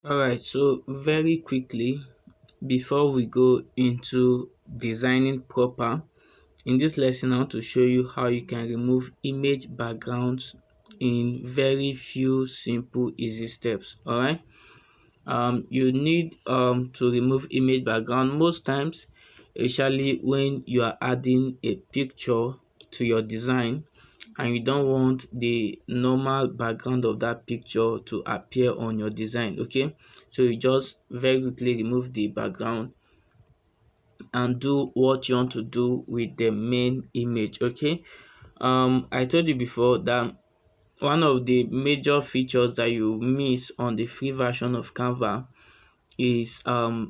Alright, so very quickly before we go into designing proper, in this lesson I want to show you how you can remove image backgrounds in very few simple easy steps. Alright, you need to remove image background most times, especially when you are adding a picture to your design and you don't want the normal background of that picture to appear on your design. Okay, so you just very quickly remove the background and do what you want to do with the main image. Okay, I told you before that one of the major features that you miss on the free version of Canva is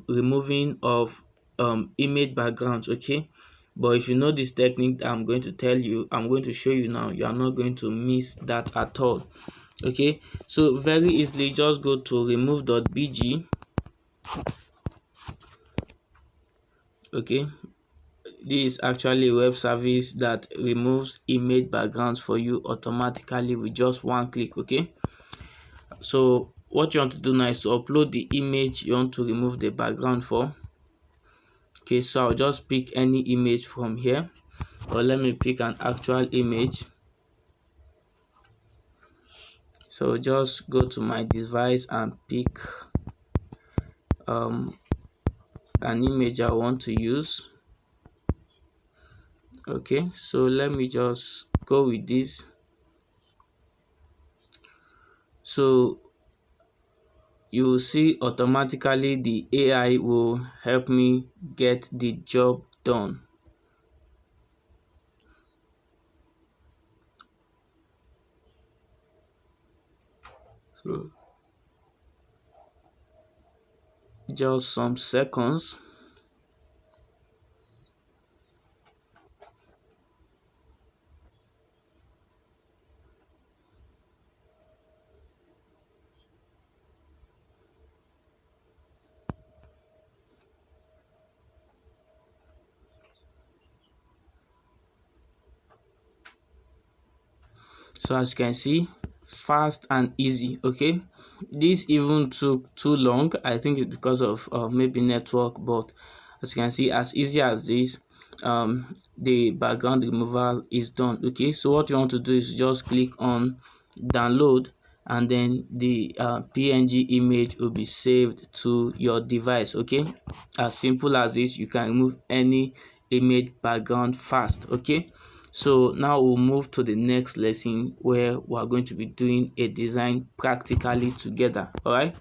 removing of image backgrounds. Okay, but if you know this technique that I'm going to show you now, you are not going to miss that at all. Okay, so very easily just go to remove.bg. Okay, this is actually a web service that removes image backgrounds for you automatically with just one click. Okay, so what you want to do now is to upload the image you want to remove the background for. Okay, so I'll just pick any image from here, or let me pick an actual image. So just go to my device and pick an image I want to use. Okay, so let me just go with this. So you will see automatically the AI will help me get the job done. So just some seconds. So as you can see, fast and easy. Okay, this even took too long. I think it's because of maybe network, but as you can see, as easy as this, the background removal is done. Okay, so what you want to do is just click on download, and then the PNG image will be saved to your device. Okay, as simple as this, you can remove any image background fast. Okay, so now we'll move to the next lesson where we are going to be doing a design practically together. All right.